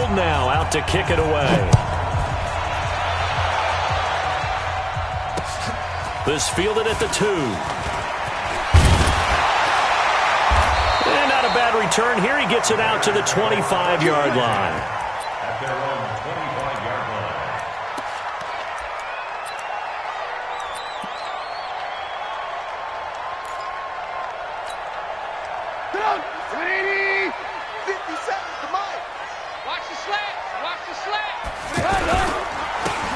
Coleman now out to kick it away. This fielded at the 2. And not a bad return here. He gets it out to the 25-yard line. At their own 25-yard line. Get out! 80! 50 seconds, come on! Watch the slap! Watch the slap!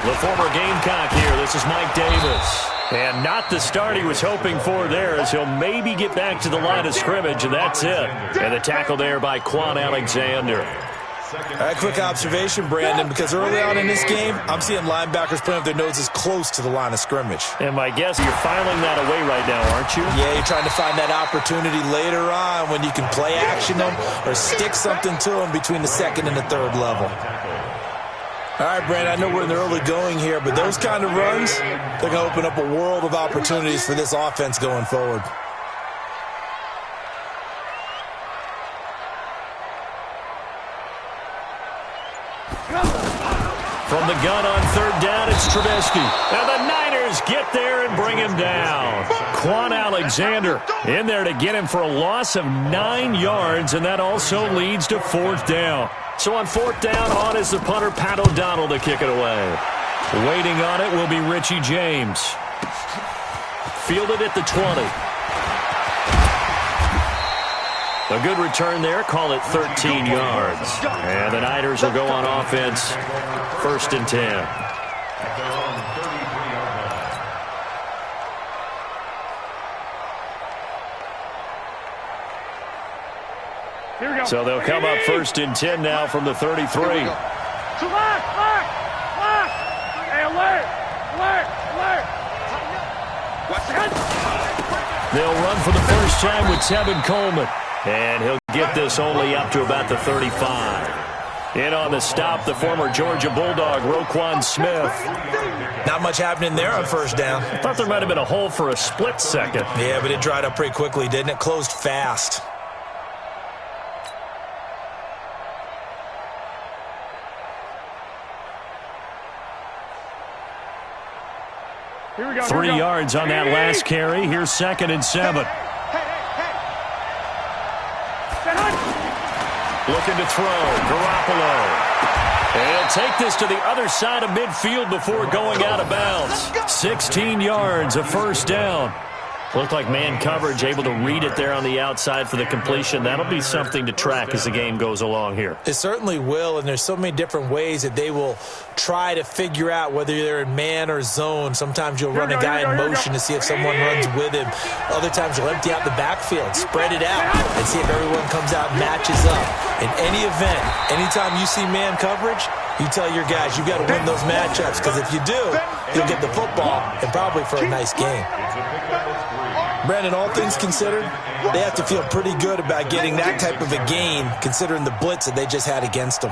The former Gamecock here. This is Mike Davis. And not the start he was hoping for there, as he'll maybe get back to the line of scrimmage, and that's it. And the tackle there by Quan Alexander. All right, quick observation, Brandon, because early on in this game, I'm seeing linebackers playing with their noses close to the line of scrimmage. And my guess, you're filing that away right now, aren't you? Yeah, you're trying to find that opportunity later on when you can play action them or stick something to them between the second and the third level. All right, Brandon, I know we're in the early going here, but those kind of runs, they're going to open up a world of opportunities for this offense going forward. From the gun on third down, it's Trubisky. And the Niners get there and bring him down. Quan Alexander in there to get him for a loss of 9 yards, and that also leads to fourth down. So on fourth down, on is the punter, Pat O'Donnell, to kick it away. Waiting on it will be Richie James. Fielded at the 20. A good return there. Call it 13 yards. And the Niners will go on offense. First and 10. So they'll come up first and 10 now from the 33. To lock! Hey, alert! They'll run for the first time with Tevin Coleman. And he'll get this only up to about the 35. In on the stop, the former Georgia Bulldog, Roquan Smith. Not much happening there on first down. I thought there might have been a hole for a split second. Yeah, but it dried up pretty quickly, didn't it? Closed fast. Here we go. 3 yards on that last carry. Here's second and 7. Looking to throw. Garoppolo. And he'll take this to the other side of midfield before going out of bounds. 16 yards, a first down. Looked like man coverage, able to read it there on the outside for the completion. That'll be something to track as the game goes along here. It certainly will, and there's so many different ways that they will try to figure out whether they're in man or zone. Sometimes you'll run a guy in motion to see if someone runs with him. Other times you'll empty out the backfield, spread it out, and see if everyone comes out and matches up. In any event, anytime you see man coverage, you tell your guys you got to win those matchups, because if you do, you'll get the football and probably for a nice game. Brandon, all things considered, they have to feel pretty good about getting that type of a gain, considering the blitz that they just had against them.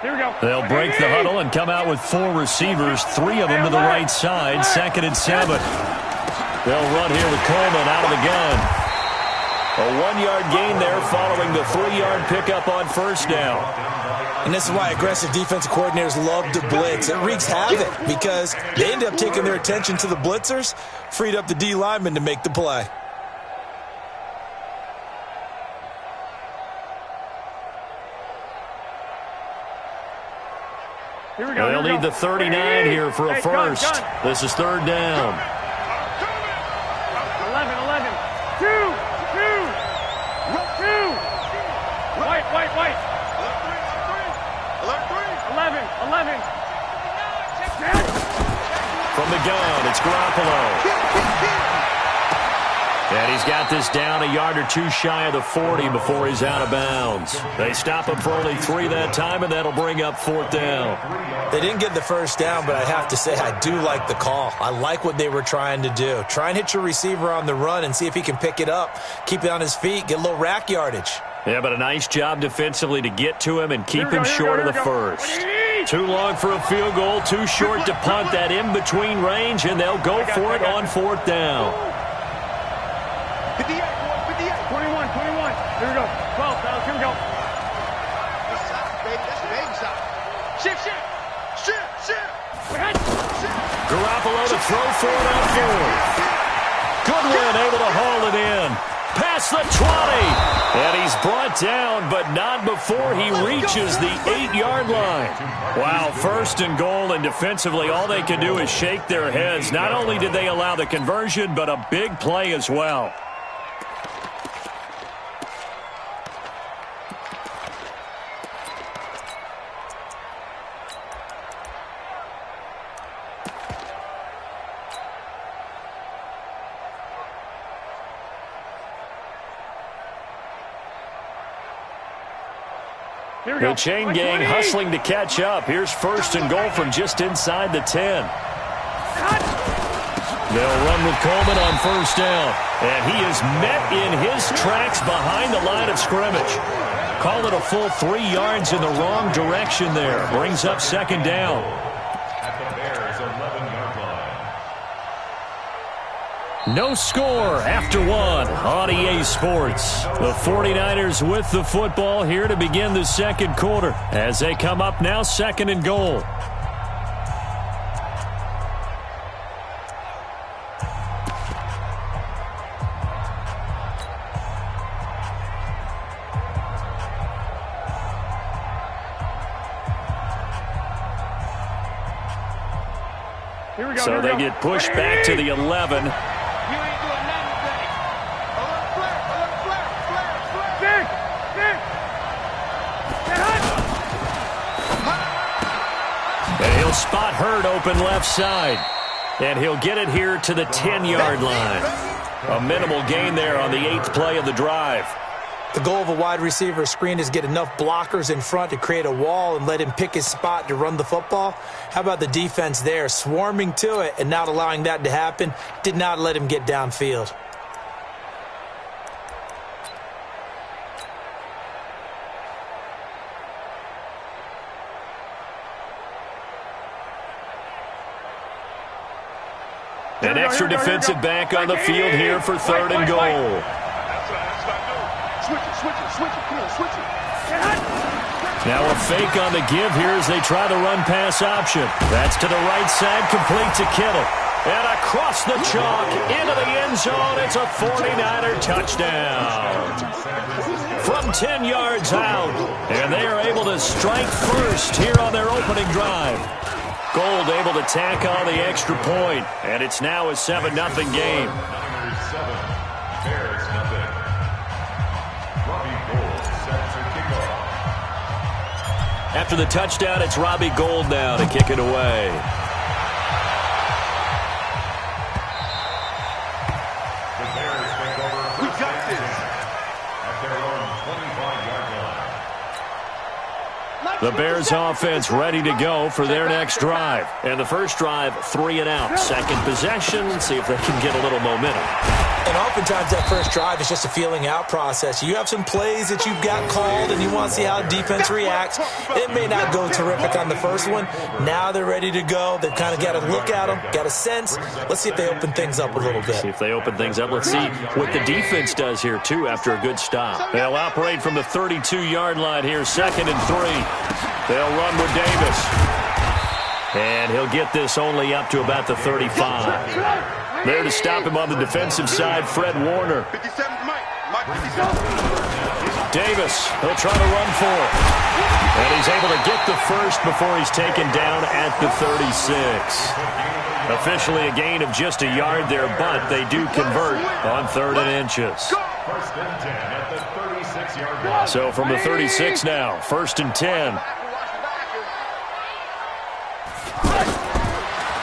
Here we go. They'll break the huddle and come out with 4 receivers, 3 of them to the right side, second and 7. They'll run here with Coleman out of the gun. A 1-yard gain there following the 3-yard pickup on first down. And this is why aggressive defensive coordinators love to blitz. It wreaks havoc because they end up taking their attention to the blitzers, freed up the D lineman to make the play. Here we go. They'll need the 39 here for a first. This is third down. 11. 2. White. 11. From the gun, it's Garoppolo. And he's got this down a yard or 2 shy of the 40 before he's out of bounds. They stop him for only 3 that time, and that'll bring up fourth down. They didn't get the first down, but I have to say I do like the call. I like what they were trying to do. Try and hit your receiver on the run and see if he can pick it up, keep it on his feet, get a little rack yardage. Yeah, but a nice job defensively to get to him and keep him short of the first. Too long for a field goal, too short to punt that in-between range, and they'll go for it on fourth down. 58, boy, 58. 21, 21. Here we go. 12, fellas, here we go. That's side, baby. That's baby side. Shift, shift. Shift, shift. Garoppolo to throw for it on fourth. Goodwin able to haul it in. Past the 20. And he's brought down, but not before he reaches the 8-yard line. Wow, first and goal, and defensively all they can do is shake their heads. Not only did they allow the conversion, but a big play as well. The chain gang hustling to catch up. Here's first and goal from just inside the 10. They'll run with Coleman on first down. And he is met in his tracks behind the line of scrimmage. Call it a full 3 yards in the wrong direction there. Brings up second down. At the Bears' 11-yard line. No score after one on EA Sports. The 49ers with the football here to begin the second quarter as they come up now second and goal. So they get pushed back to the 11. And he'll spot Hurd open left side. And he'll get it here to the 10-yard line. A minimal gain there on the 8th play of the drive. The goal of a wide receiver screen is get enough blockers in front to create a wall and let him pick his spot to run the football. How about the defense there, swarming to it and not allowing that to happen? Did not let him get downfield. An extra defensive back on the field here for third and goal. Now a fake on the give here as they try the run-pass option. That's to the right side, complete to Kittle. And across the chalk, into the end zone, it's a 49er touchdown. From 10 yards out, and they are able to strike first here on their opening drive. Gold able to tack on the extra point, and it's now a 7-0 game. Niners 7, Bears nothing. Robbie Gould set to kick off. After the touchdown, it's Robbie Gould now to kick it away. The Bears take over. We got this. At their own 25-yard line. The Bears offense ready to go for their next drive. And the first drive, 3 and out. Second possession, see if they can get a little momentum. And oftentimes that first drive is just a feeling out process. You have some plays that you've got called and you want to see how defense reacts. It may not go terrific on the first one. Now they're ready to go. They've kind of got to look at them, got a sense. Let's see if they open things up a little bit. See if they open things up. Let's see what the defense does here, too, after a good stop. They'll operate from the 32-yard line here, 2nd and 3. They'll run with Davis. And he'll get this only up to about the 35. There to stop him on the defensive side, Fred Warner. 57, Mike 57. Davis, he'll try to run for it. And he's able to get the first before he's taken down at the 36. Officially a gain of just a yard there, but they do convert on 3rd and inches. First and 10 at the 36-yard line. So from the 36 now, 1st and 10.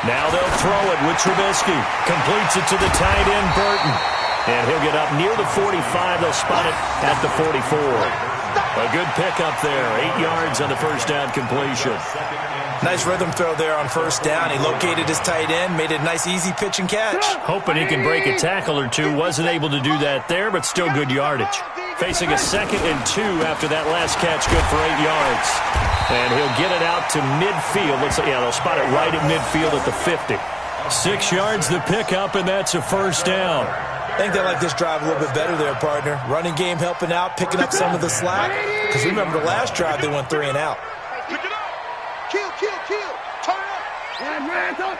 Now they'll throw it with Trubisky. Completes it to the tight end, Burton. And he'll get up near the 45. They'll spot it at the 44. A good pickup there. 8 yards on the first down completion. Nice rhythm throw there on first down. He located his tight end, made it a nice, easy pitch and catch. Hoping he can break a tackle or two. Wasn't able to do that there, but still good yardage. Facing a 2nd and 2 after that last catch, good for 8 yards. And he'll get it out to midfield. Looks like, yeah, they'll spot it right at midfield at the 50. 6 yards the pickup, and that's a first down. I think they like this drive a little bit better there, partner. Running game helping out, picking up some of the slack. Because remember, the last drive, they went 3 and out. Pick it up. Kill. Turn it up.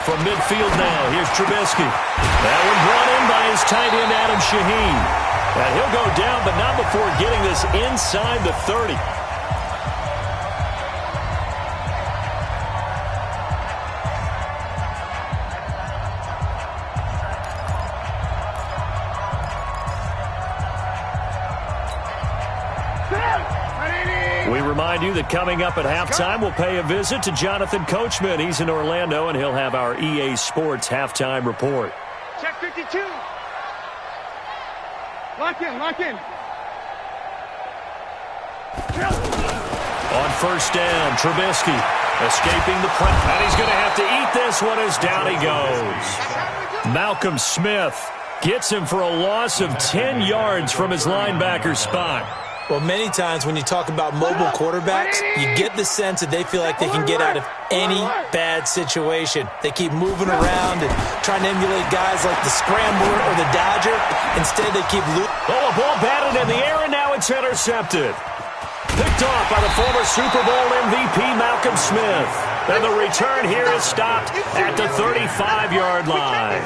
From midfield now, here's Trubisky. That one brought in by his tight end, Adam Shaheen. And he'll go down, but not before getting this inside the 30. We remind you that coming up at halftime, we'll pay a visit to Jonathan Coachman. He's in Orlando, and he'll have our EA Sports halftime report. Check 52. Lock in. On first down, Trubisky escaping the press. And he's going to have to eat this one as down he goes. Malcolm Smith gets him for a loss of 10 yards from his linebacker spot. Well, many times when you talk about mobile quarterbacks, you get the sense that they feel like they can get out of any bad situation. They keep moving around and trying to emulate guys like the Scrambler or the Dodger. Instead, they keep looping. Oh, a ball batted in the air, and now it's intercepted. Picked off by the former Super Bowl MVP, Malcolm Smith. And the return here is stopped at the 35-yard line.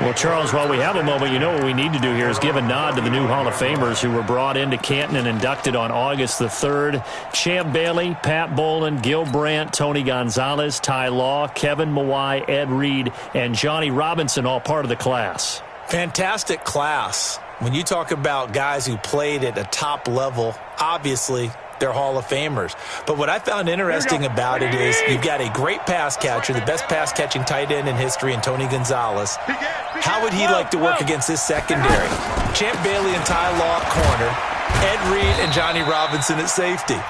Well, Charles, while we have a moment, you know what we need to do here is give a nod to the new Hall of Famers who were brought into Canton and inducted on August the 3rd. Champ Bailey, Pat Bowlen, Gil Brandt, Tony Gonzalez, Ty Law, Kevin Mawai, Ed Reed, and Johnny Robinson, all part of the class. Fantastic class. When you talk about guys who played at a top level, obviously they're Hall of Famers. But what I found interesting about it is you've got a great pass catcher, the best pass-catching tight end in history, in Tony Gonzalez. How would he like to work against his secondary? Champ Bailey and Ty Law at corner, Ed Reed and Johnny Robinson at safety.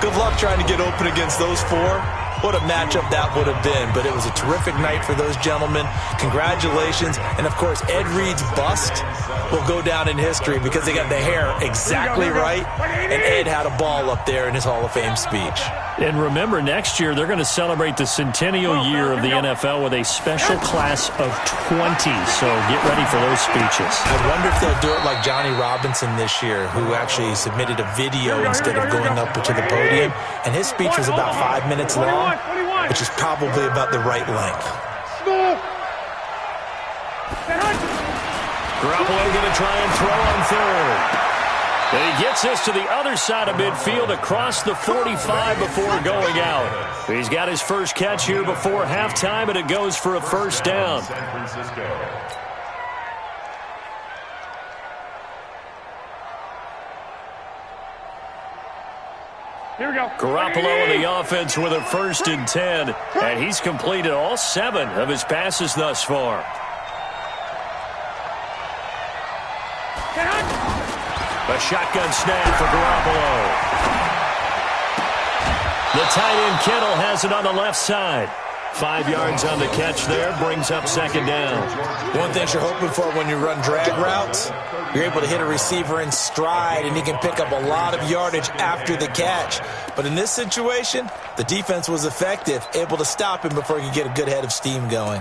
Good luck trying to get open against those four. What a matchup that would have been. But it was a terrific night for those gentlemen. Congratulations. And, of course, Ed Reed's bust will go down in history because they got the hair exactly right. And Ed had a ball up there in his Hall of Fame speech. And remember, next year they're going to celebrate the centennial year of the NFL with a special class of 20. So get ready for those speeches. I wonder if they'll do it like Johnny Robinson this year, who actually submitted a video instead of going up to the podium. And his speech was about 5 minutes long, which is probably about the right length. Garoppolo going to try and throw on third. And he gets this to the other side of midfield across the 45 before going out. He's got his first catch here before halftime, and it goes for a first down. San Francisco. Here we go. Garoppolo in the offense with a 1st and 10, and he's completed all 7 of his passes thus far. A shotgun snap for Garoppolo. The tight end Kittle has it on the left side. 5 yards on the catch there, brings up 2nd down. One thing you're hoping for when you run drag routes, you're able to hit a receiver in stride, and he can pick up a lot of yardage after the catch. But in this situation, the defense was effective, able to stop him before he could get a good head of steam going.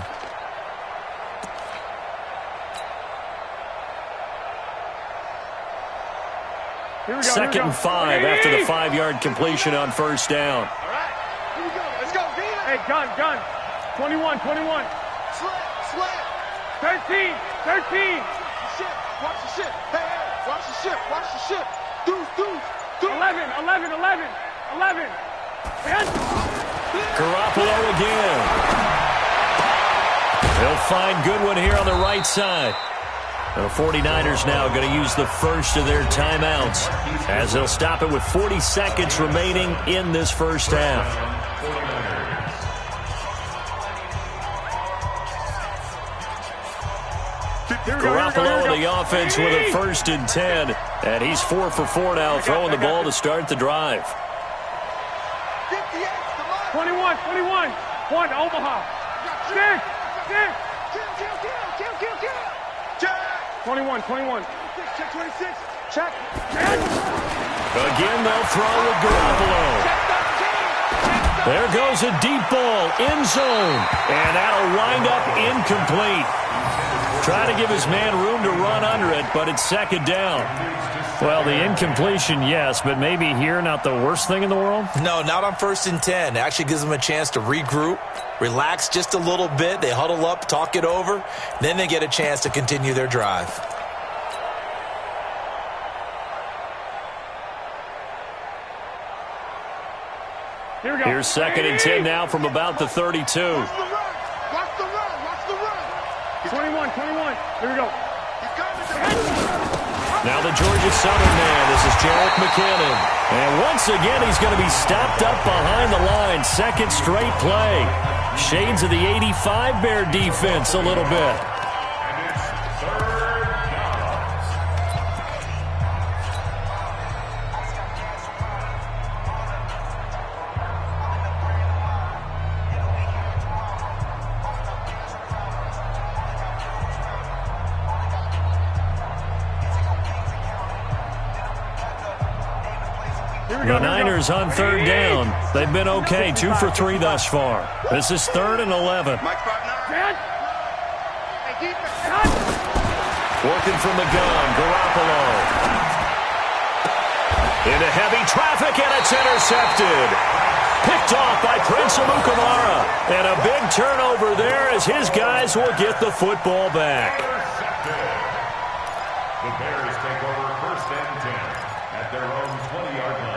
Second and 5 after the 5-yard completion on 1st down. All right. Here we go. Let's go. Hey, gun. 21. Slit. 13. Watch the ship. Hey, watch the ship. Deuce. 11. Garoppolo again. He'll find Goodwin here on the right side. The 49ers now going to use the first of their timeouts as they'll stop it with 40 seconds remaining in this first half. Garoppolo in the offense with a 1st and 10, and he's 4 for 4 now, throwing the ball to start the drive. 21. Point to Omaha. Stick. 21. Check 26. Check. Again, they'll throw with Garoppolo. There goes a deep ball, end zone, and that'll wind up incomplete. Trying to give his man room to run under it, but it's second down. Well, the incompletion, yes, but maybe here not the worst thing in the world? No, not on 1st and 10. It actually gives them a chance to regroup, relax just a little bit. They huddle up, talk it over, then they get a chance to continue their drive. Here's 2nd and 10 now from about the 32. Watch the run. Watch the run. Watch the run. 21. Here we go. Now the Georgia Southern man. This is Jarek McKinnon. And once again, he's going to be stopped up behind the line. Second straight play. Shades of the 85 Bear defense a little bit. And it's 3rd down. The Niners on 3rd down. They've been okay, 2 for 3 thus far. This is 3rd and 11. Working from the gun, Garoppolo. Into heavy traffic, and it's intercepted. Picked off by Prince Amukamara. And a big turnover there as his guys will get the football back. The Bears take over 1st and 10 at their own 20-yard line.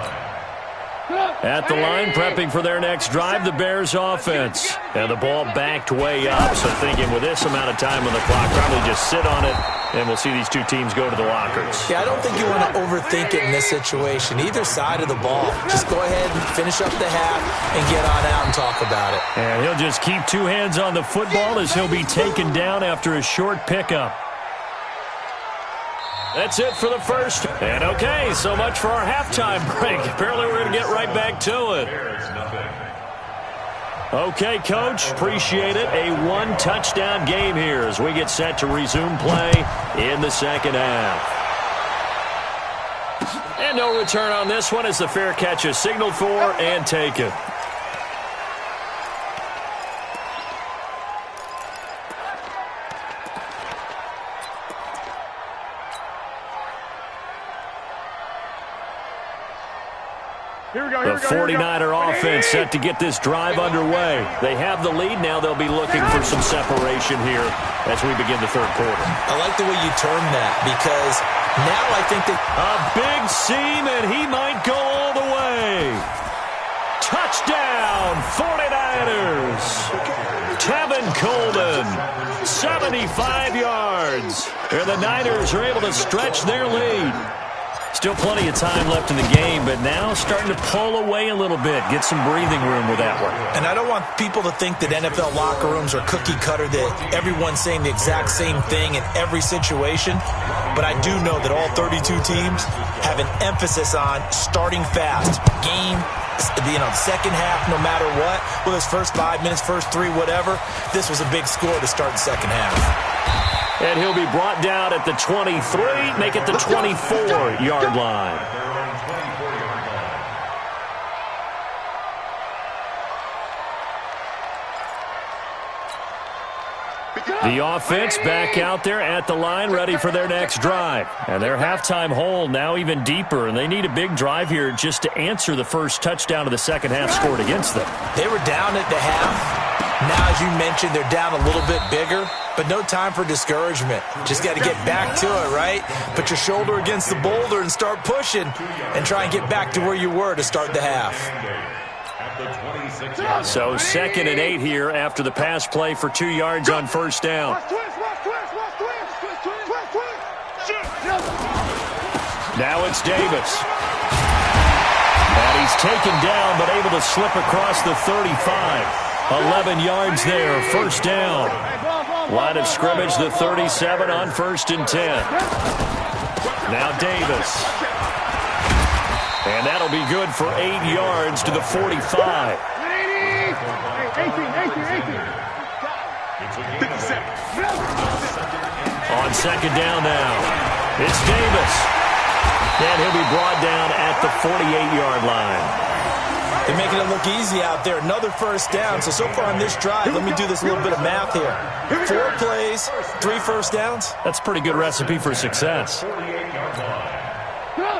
At the line, prepping for their next drive, the Bears offense. And the ball backed way up, so thinking with this amount of time on the clock, probably just sit on it, and we'll see these two teams go to the lockers. Yeah, I don't think you want to overthink it in this situation. Either side of the ball. Just go ahead and finish up the half and get on out and talk about it. And he'll just keep 2 hands on the football as he'll be taken down after a short pickup. That's it for the first. And okay, so much for our halftime break. Apparently we're going to get right back to it. Okay, Coach, appreciate it. A 1-touchdown game here as we get set to resume play in the second half. And no return on this one as the fair catch is signaled for and taken. The 49er offense set to get this drive underway. They have the lead. Now they'll be looking for some separation here as we begin the 3rd quarter. I like the way you termed that because now I think that a big seam, and he might go all the way. Touchdown, 49ers. Tevin Coleman, 75 yards. And the Niners are able to stretch their lead. Still plenty of time left in the game, but now starting to pull away a little bit, get some breathing room with that one. And I don't want people to think that NFL locker rooms are cookie cutter, that everyone's saying the exact same thing in every situation. But I do know that all 32 teams have an emphasis on starting fast. Game, second half, no matter what, whether it's first 5 minutes, first 3, whatever, this was a big score to start the second half. And he'll be brought down at the 23, make it the 24-yard line. The offense back out there at the line, ready for their next drive. And their halftime hole now even deeper, and they need a big drive here just to answer the first touchdown of the second half scored against them. They were down at the half. Now, as you mentioned, they're down a little bit bigger, but no time for discouragement. Just got to get back to it, right? Put your shoulder against the boulder and start pushing and try and get back to where you were to start the half. So 2nd and 8 here after the pass play for 2 yards on first down. Now it's Davis. And he's taken down but able to slip across the 35. 11 yards there, first down. Line of scrimmage, the 37 on 1st and 10. Now Davis. And that'll be good for 8 yards to the 45. 18. On second down now, it's Davis. And he'll be brought down at the 48-yard line. They're making it look easy out there. Another first down. So far on this drive, let me do this little bit of math here. 4 plays, 3 first downs. That's a pretty good recipe for success.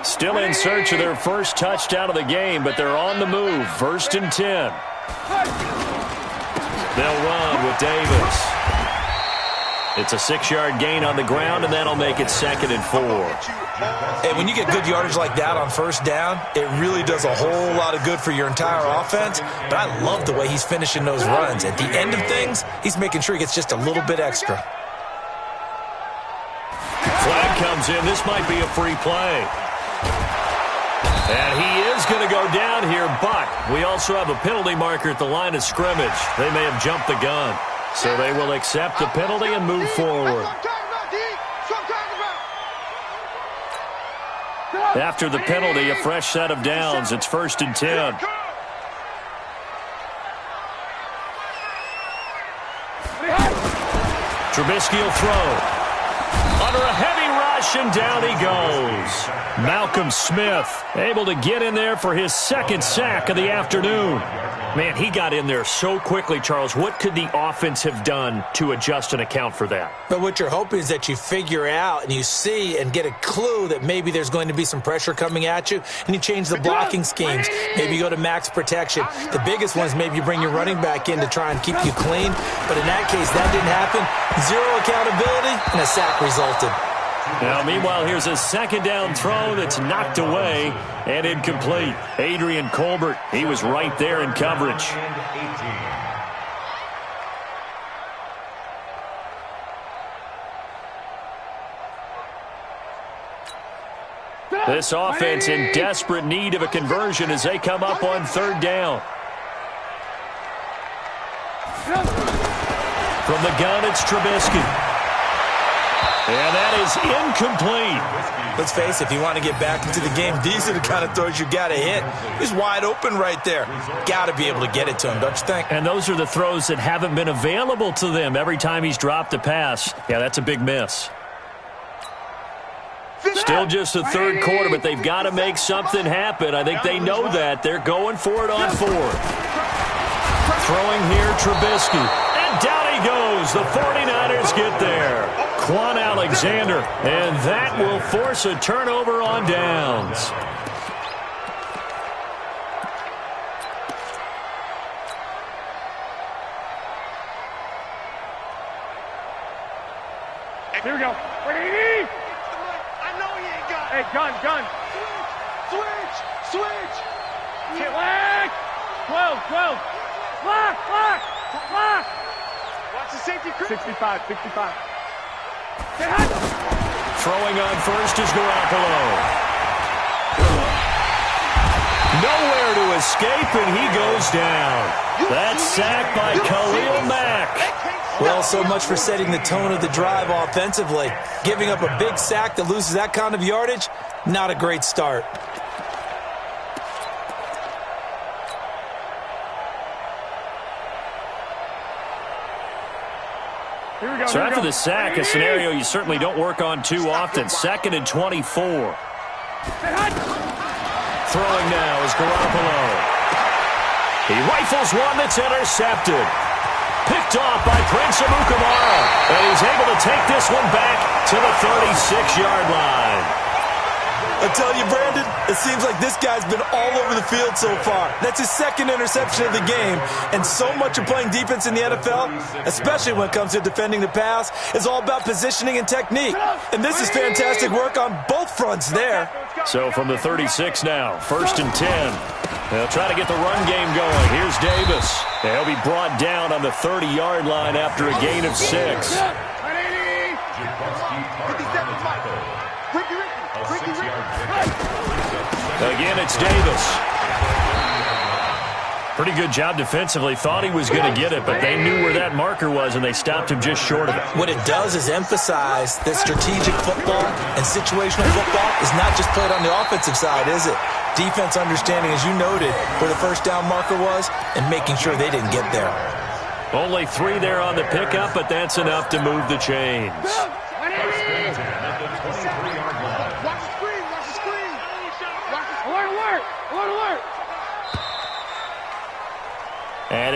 Still in search of their first touchdown of the game, but they're on the move. 1st and 10. They'll run with Davis. It's a 6-yard gain on the ground, and that'll make it 2nd and 4. And when you get good yardage like that on first down, it really does a whole lot of good for your entire offense. But I love the way he's finishing those runs. At the end of things, he's making sure he gets just a little bit extra. Flag comes in. This might be a free play. And he is going to go down here, but we also have a penalty marker at the line of scrimmage. They may have jumped the gun. So they will accept the penalty and move forward. After the penalty, a fresh set of downs. It's 1st and 10. Trubisky will throw. Under a heavy rush, and down he goes. Malcolm Smith able to get in there for his 2nd sack of the afternoon. Man, he got in there so quickly, Charles. What could the offense have done to adjust and account for that? But what you're hoping is that you figure out and you see and get a clue that maybe there's going to be some pressure coming at you, and you change the blocking schemes. Maybe you go to max protection. The biggest one is maybe you bring your running back in to try and keep you clean. But in that case, that didn't happen. 0 accountability, and a sack resulted. Now, meanwhile, here's a 2nd down throw that's knocked away and incomplete. Adrian Colbert, he was right there in coverage. This offense in desperate need of a conversion as they come up on 3rd down. From the gun, it's Trubisky. And that is incomplete. Let's face it, if you want to get back into the game, these are the kind of throws you got to hit. He's wide open right there. Got to be able to get it to him, don't you think? And those are the throws that haven't been available to them every time he's dropped a pass. Yeah, that's a big miss. Still just the 3rd quarter, but they've got to make something happen. I think they know that. They're going for it on 4th. Throwing here, Trubisky. And down he goes. The 49ers get there. Quan Alexander, and that will force a turnover on downs. Here we go. Ready? I know he ain't got it. Hey, gun. Switch. Get leg. 12. Lock. Watch the safety. 65. Throwing on first is Garoppolo. Nowhere to escape, and he goes down. That's sacked by Khalil Mack. Well, so much for setting the tone of the drive offensively. Giving up a big sack that loses that kind of yardage, not a great start. So after the sack, a scenario you certainly don't work on too often. 2nd and 24. Throwing now is Garoppolo. He rifles one that's intercepted. Picked off by Prince Amukamara. And he's able to take this one back to the 36-yard line. I tell you, Brandon, it seems like this guy's been all over the field so far. That's his 2nd interception of the game. And so much of playing defense in the NFL, especially when it comes to defending the pass, is all about positioning and technique. And this is fantastic work on both fronts there. So from the 36 now, 1st and 10. They'll try to get the run game going. Here's Davis. He'll be brought down on the 30-yard line after a gain of 6. Again, it's Davis. Pretty good job defensively. Thought he was going to get it, but they knew where that marker was, and they stopped him just short of it. What it does is emphasize that strategic football and situational football is not just played on the offensive side, is it? Defense understanding, as you noted, where the first down marker was and making sure they didn't get there. Only 3 there on the pickup, but that's enough to move the chains.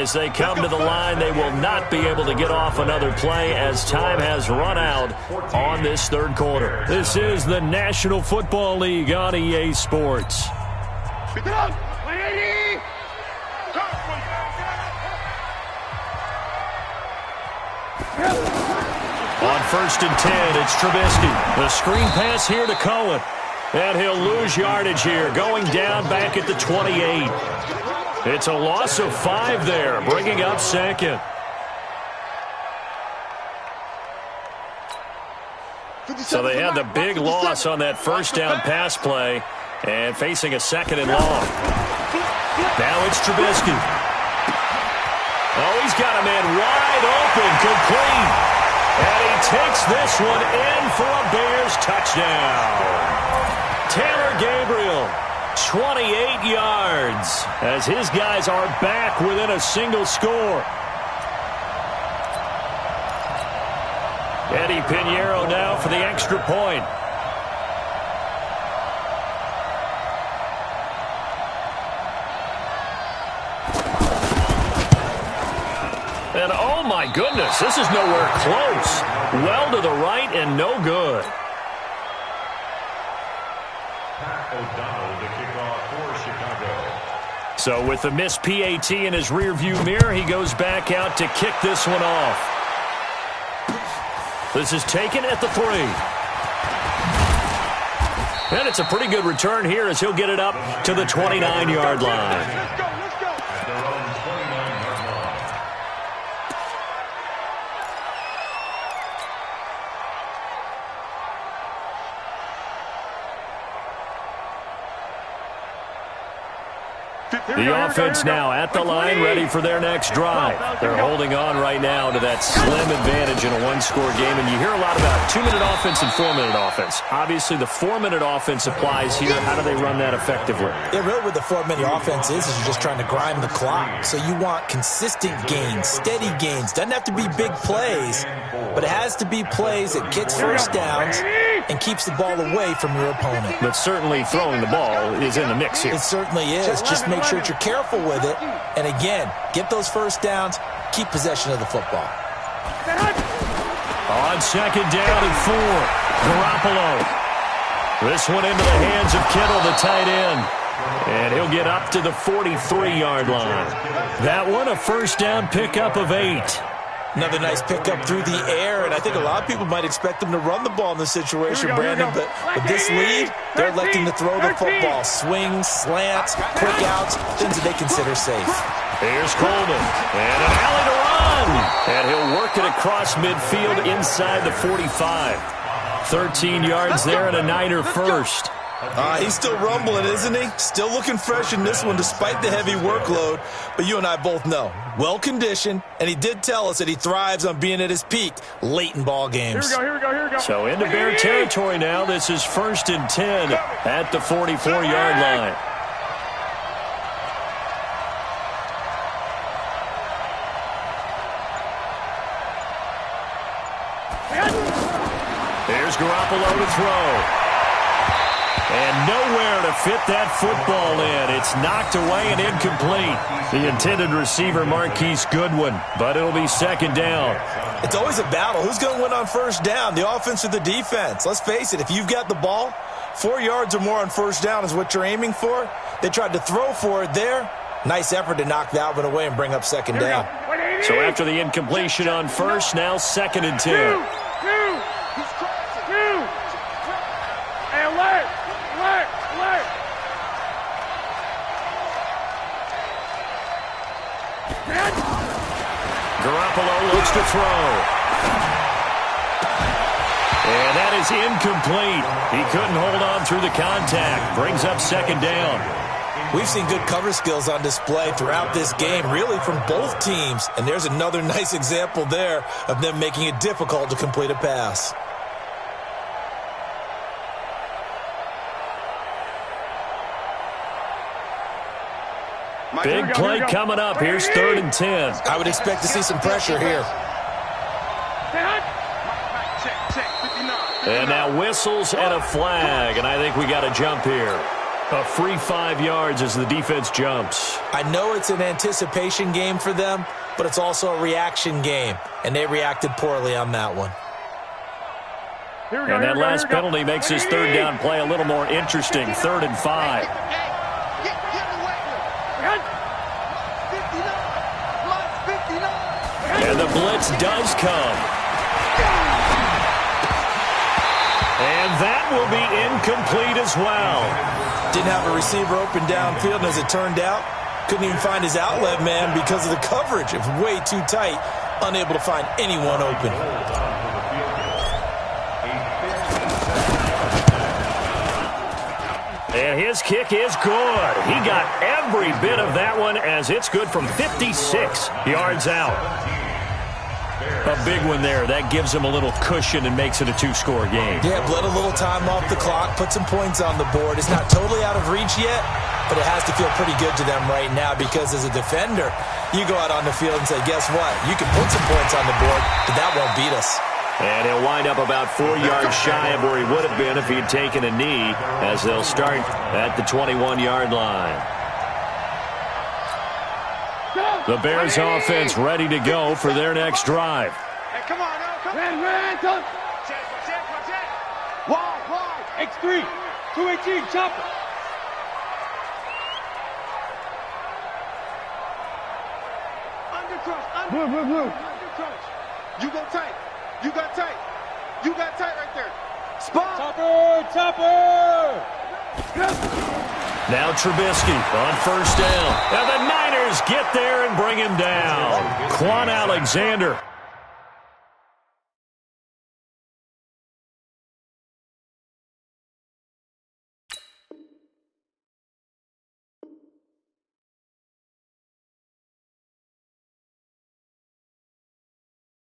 as they come to the line, they will not be able to get off another play as time has run out on this third quarter. This is the National Football League on EA Sports. On 1st and 10, it's Trubisky. The screen pass here to Cohen. And he'll lose yardage here, going down back at the 28. It's a loss of 5 there, bringing up second. So they had the big loss on that first down pass play and facing a second and long. Now it's Trubisky. Oh, he's got a man wide open, complete. And he takes this one in for a Bears touchdown. Taylor Gabriel, 28 yards, as his guys are back within a single score. Eddie Pinheiro now for the extra point. And oh my goodness, this is nowhere close. Well to the right and no good. O'Donnell, the kickoff for Chicago. So with the missed PAT in his rearview mirror, he goes back out to kick this one off. This is taken at the 3. And it's a pretty good return here as he'll get it up to the 29-yard line. The offense now at the line, ready for their next drive. They're holding on right now to that slim advantage in a one-score game. And you hear a lot about 2-minute offense and 4-minute offense. Obviously, the 4-minute offense applies here. How do they run that effectively? Yeah, really what the 4-minute offense is you're just trying to grind the clock. So you want consistent gains, steady gains. Doesn't have to be big plays, but it has to be plays that gets first downs and keeps the ball away from your opponent. But certainly throwing the ball is in the mix here. It certainly is. Just make sure that you're careful with it. And again, get those first downs, keep possession of the football. On 2nd down and 4, Garoppolo. This one into the hands of Kittle, the tight end. And he'll get up to the 43-yard line. That one a first down pickup of 8. Another nice pickup through the air, and I think a lot of people might expect them to run the ball in this situation, Brandon, but with this lead, they're electing to throw the football. Swings, slants, quick outs, things that they consider safe. Here's Coleman, and an alley to run, and he'll work it across midfield inside the 45. 13 yards there and a Niner first. He's still rumbling, isn't he? Still looking fresh in this one despite the heavy workload. But you and I both know, well-conditioned, and he did tell us that he thrives on being at his peak late in ball games. Here we go. So into Bear territory now. This is 1st and 10 at the 44-yard line. There's Garoppolo to throw. And nowhere to fit that football in. It's knocked away and incomplete. The intended receiver, Marquise Goodwin, but it'll be 2nd down. It's always a battle. Who's going to win on first down, the offense or the defense? Let's face it, if you've got the ball, 4 yards or more on first down is what you're aiming for. They tried to throw for it there. Nice effort to knock that one away and bring up 2nd down. So after the incompletion on first, now 2nd and 10. And let. Garoppolo looks to throw. And that is incomplete. He couldn't hold on through the contact. Brings up 2nd down. We've seen good cover skills on display throughout this game, really from both teams. And there's another nice example there of them making it difficult to complete a pass. Big play coming up. Here's 3rd and 10. I would expect to see some pressure here. And now whistles and a flag, and I think we got a jump here. A free 5 yards as the defense jumps. I know it's an anticipation game for them, but it's also a reaction game, and they reacted poorly on that one. And that last penalty makes his third down play a little more interesting. 3rd and 5. And the blitz does come. And that will be incomplete as well. Didn't have a receiver open downfield, and as it turned out, couldn't even find his outlet man because of the coverage. It was way too tight, unable to find anyone open. And his kick is good. He got every bit of that one as it's good from 56 yards out. A big one there. That gives him a little cushion and makes it a 2-score game. Yeah, bled a little time off the clock, put some points on the board. It's not totally out of reach yet, but it has to feel pretty good to them right now because as a defender, you go out on the field and say, guess what? You can put some points on the board, but that won't beat us. And he'll wind up about 4 yards shy of where he would have been if he had taken a knee as they'll start at the 21-yard line. The Bears offense ready to go for their next drive. Hey, come on now. Come on. Ran. Wide. X3. 218. Chopper. Under crunch. Blue. Under crunch. You go tight. You got tight right there. Spot. Chopper. Now Trubisky on 1st down. And the Niners get there and bring him down. Quan Alexander